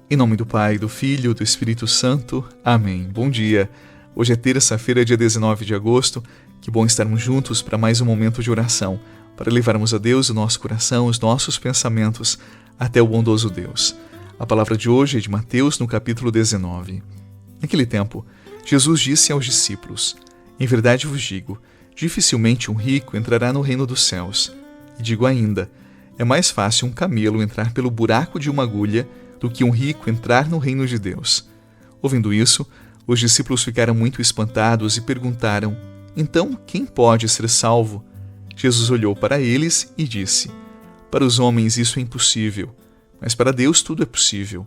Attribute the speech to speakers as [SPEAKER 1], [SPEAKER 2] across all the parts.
[SPEAKER 1] Em nome do Pai, do Filho e do Espírito Santo. Amém. Bom dia. Hoje é terça-feira, dia 19 de agosto. Que bom estarmos juntos para mais um momento de oração, para levarmos a Deus o nosso coração, os nossos pensamentos, até o bondoso Deus. A palavra de hoje é de Mateus, no capítulo 19. Naquele tempo, Jesus disse aos discípulos: Em verdade vos digo, dificilmente um rico entrará no reino dos céus. E digo ainda, é mais fácil um camelo entrar pelo buraco de uma agulha do que um rico entrar no reino de Deus. Ouvindo isso, os discípulos ficaram muito espantados e perguntaram: Então, quem pode ser salvo? Jesus olhou para eles e disse: Para os homens isso é impossível, mas para Deus tudo é possível.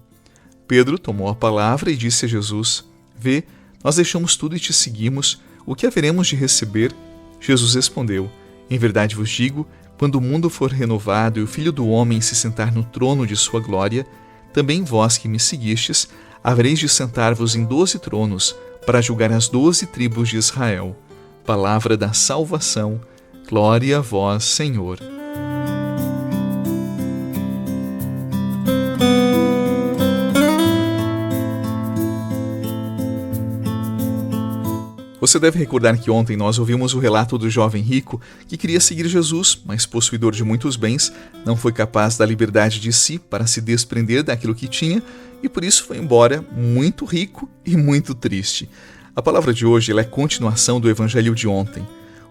[SPEAKER 1] Pedro tomou a palavra e disse a Jesus: Vê, nós deixamos tudo e te seguimos, o que haveremos de receber? Jesus respondeu: Em verdade vos digo, quando o mundo for renovado e o Filho do Homem se sentar no trono de sua glória, também vós que me seguistes, havereis de sentar-vos em 12 tronos, para julgar as 12 tribos de Israel. Palavra da salvação. Glória a vós, Senhor. Você deve recordar que ontem nós ouvimos o relato do jovem rico que queria seguir Jesus, mas possuidor de muitos bens, não foi capaz da liberdade de si para se desprender daquilo que tinha e por isso foi embora muito rico e muito triste. A palavra de hoje ela é continuação do evangelho de ontem.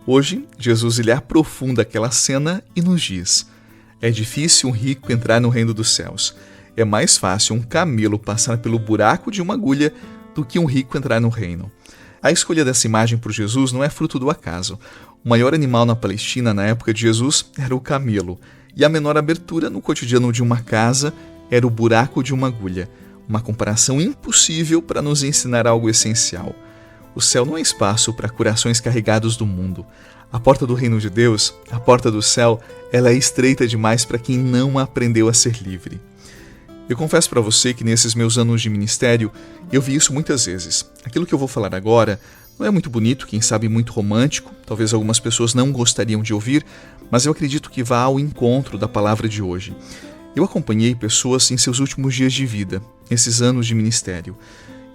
[SPEAKER 1] Hoje, Jesus ele aprofunda aquela cena e nos diz: É difícil um rico entrar no reino dos céus. É mais fácil um camelo passar pelo buraco de uma agulha do que um rico entrar no reino. A escolha dessa imagem por Jesus não é fruto do acaso. O maior animal na Palestina na época de Jesus era o camelo, e a menor abertura no cotidiano de uma casa era o buraco de uma agulha. Uma comparação impossível para nos ensinar algo essencial. O céu não é espaço para corações carregados do mundo. A porta do reino de Deus, a porta do céu, ela é estreita demais para quem não aprendeu a ser livre. Eu confesso para você que nesses meus anos de ministério, eu vi isso muitas vezes. Aquilo que eu vou falar agora não é muito bonito, quem sabe muito romântico, talvez algumas pessoas não gostariam de ouvir, mas eu acredito que vá ao encontro da palavra de hoje. Eu acompanhei pessoas em seus últimos dias de vida, nesses anos de ministério,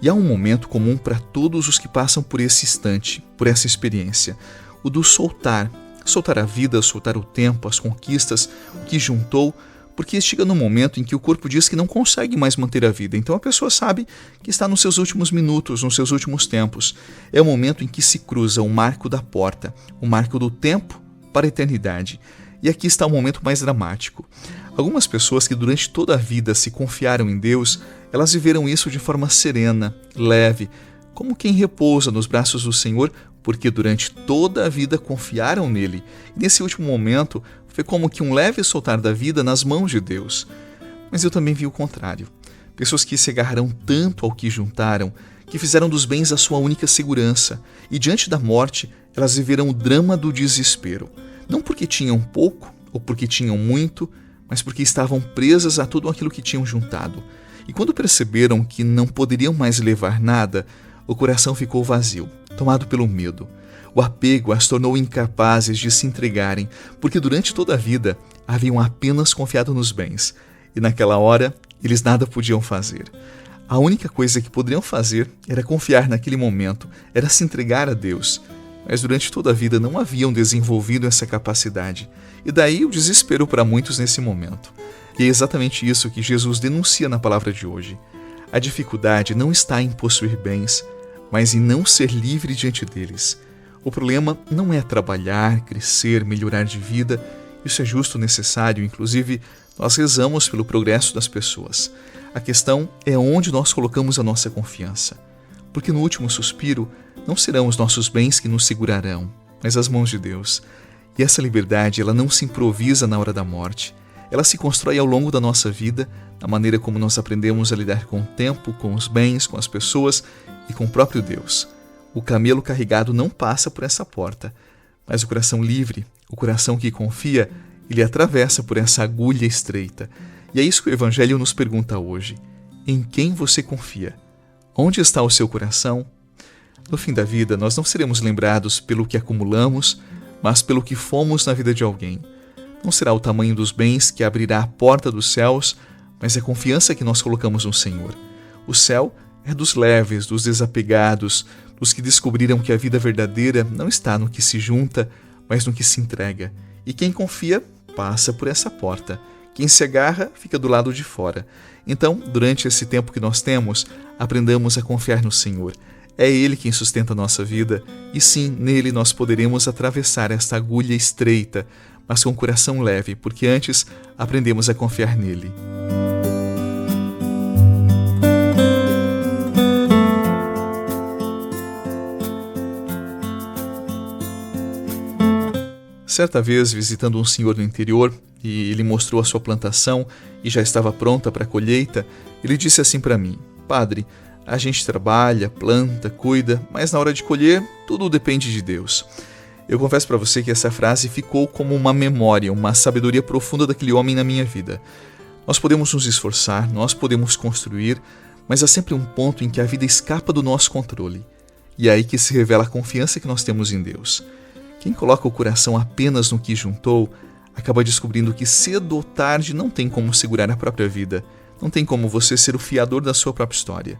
[SPEAKER 1] e há um momento comum para todos os que passam por esse instante, por essa experiência, o do soltar a vida, soltar o tempo, as conquistas, o que juntou, porque chega num momento em que o corpo diz que não consegue mais manter a vida. Então a pessoa sabe que está nos seus últimos minutos, nos seus últimos tempos. É o momento em que se cruza o marco da porta, o marco do tempo para a eternidade. E aqui está o momento mais dramático. Algumas pessoas que durante toda a vida se confiaram em Deus, elas viveram isso de forma serena, leve, como quem repousa nos braços do Senhor, porque durante toda a vida confiaram nele. E nesse último momento, foi como que um leve soltar da vida nas mãos de Deus. Mas eu também vi o contrário. Pessoas que se agarraram tanto ao que juntaram, que fizeram dos bens a sua única segurança, e diante da morte, elas viveram o drama do desespero. Não porque tinham pouco, ou porque tinham muito, mas porque estavam presas a tudo aquilo que tinham juntado. E quando perceberam que não poderiam mais levar nada, o coração ficou vazio, tomado pelo medo. O apego as tornou incapazes de se entregarem, porque durante toda a vida haviam apenas confiado nos bens, e naquela hora eles nada podiam fazer. A única coisa que poderiam fazer era confiar naquele momento, era se entregar a Deus. Mas durante toda a vida não haviam desenvolvido essa capacidade, e daí o desespero para muitos nesse momento. E é exatamente isso que Jesus denuncia na palavra de hoje. A dificuldade não está em possuir bens, mas em não ser livre diante deles. O problema não é trabalhar, crescer, melhorar de vida. Isso é justo, necessário, inclusive nós rezamos pelo progresso das pessoas. A questão é onde nós colocamos a nossa confiança. Porque no último suspiro, não serão os nossos bens que nos segurarão, mas as mãos de Deus. E essa liberdade, ela não se improvisa na hora da morte. Ela se constrói ao longo da nossa vida, na maneira como nós aprendemos a lidar com o tempo, com os bens, com as pessoas e com o próprio Deus. O camelo carregado não passa por essa porta, mas o coração livre, o coração que confia, ele atravessa por essa agulha estreita. E é isso que o Evangelho nos pergunta hoje. Em quem você confia? Onde está o seu coração? No fim da vida, nós não seremos lembrados pelo que acumulamos, mas pelo que fomos na vida de alguém. Não será o tamanho dos bens que abrirá a porta dos céus, mas é confiança que nós colocamos no Senhor. O céu é dos leves, dos desapegados, dos que descobriram que a vida verdadeira não está no que se junta, mas no que se entrega. E quem confia, passa por essa porta. Quem se agarra, fica do lado de fora. Então, durante esse tempo que nós temos, aprendamos a confiar no Senhor. É Ele quem sustenta a nossa vida, e sim, nele nós poderemos atravessar esta agulha estreita, mas com o coração leve, porque antes aprendemos a confiar nele. Certa vez, visitando um senhor no interior, e ele mostrou a sua plantação e já estava pronta para a colheita, ele disse assim para mim: Padre, a gente trabalha, planta, cuida, mas na hora de colher, tudo depende de Deus. Eu confesso para você que essa frase ficou como uma memória, uma sabedoria profunda daquele homem na minha vida. Nós podemos nos esforçar, nós podemos construir, mas há sempre um ponto em que a vida escapa do nosso controle. E é aí que se revela a confiança que nós temos em Deus. Quem coloca o coração apenas no que juntou, acaba descobrindo que cedo ou tarde não tem como segurar a própria vida, não tem como você ser o fiador da sua própria história.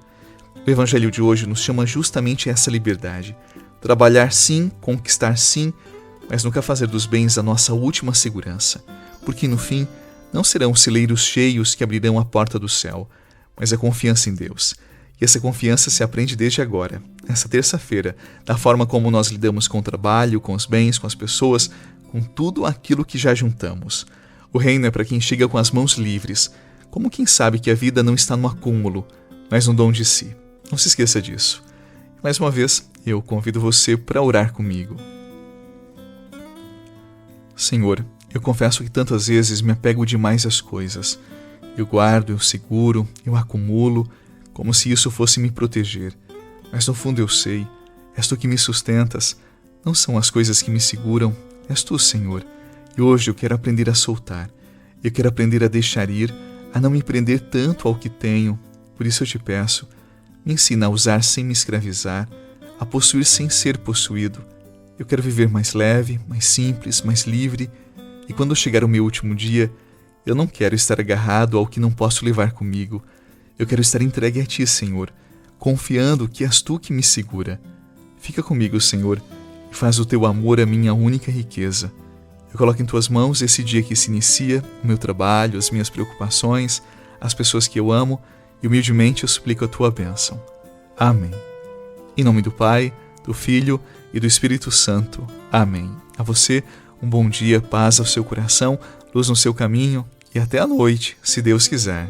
[SPEAKER 1] O Evangelho de hoje nos chama justamente a essa liberdade. Trabalhar sim, conquistar sim, mas nunca fazer dos bens a nossa última segurança, porque no fim não serão celeiros cheios que abrirão a porta do céu, mas a confiança em Deus. E essa confiança se aprende desde agora, nessa terça-feira, da forma como nós lidamos com o trabalho, com os bens, com as pessoas, com tudo aquilo que já juntamos. O reino é para quem chega com as mãos livres, como quem sabe que a vida não está no acúmulo, mas no dom de si. Não se esqueça disso. Mais uma vez, eu convido você para orar comigo. Senhor, eu confesso que tantas vezes me apego demais às coisas. Eu guardo, eu seguro, eu acumulo, como se isso fosse me proteger. Mas no fundo eu sei, és tu que me sustentas, não são as coisas que me seguram, és tu, Senhor. E hoje eu quero aprender a soltar, eu quero aprender a deixar ir, a não me prender tanto ao que tenho. Por isso eu te peço, me ensina a usar sem me escravizar, a possuir sem ser possuído. Eu quero viver mais leve, mais simples, mais livre, e quando chegar o meu último dia, eu não quero estar agarrado ao que não posso levar comigo. Eu quero estar entregue a ti, Senhor, confiando que és tu que me segura. Fica comigo, Senhor, e faz o teu amor a minha única riqueza. Eu coloco em tuas mãos esse dia que se inicia, o meu trabalho, as minhas preocupações, as pessoas que eu amo, e humildemente eu suplico a tua bênção. Amém. Em nome do Pai, do Filho e do Espírito Santo. Amém. A você, um bom dia, paz ao seu coração, luz no seu caminho e até a noite, se Deus quiser.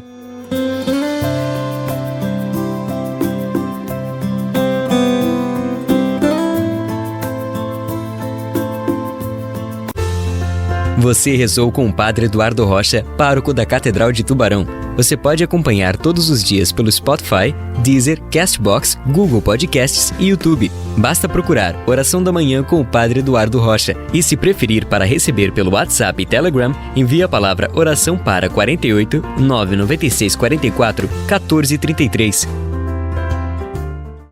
[SPEAKER 2] Você rezou com o Padre Eduardo Rocha, pároco da Catedral de Tubarão. Você pode acompanhar todos os dias pelo Spotify, Deezer, Castbox, Google Podcasts e YouTube. Basta procurar Oração da Manhã com o Padre Eduardo Rocha. E se preferir para receber pelo WhatsApp e Telegram, envie a palavra oração para 48 996 44 14 33.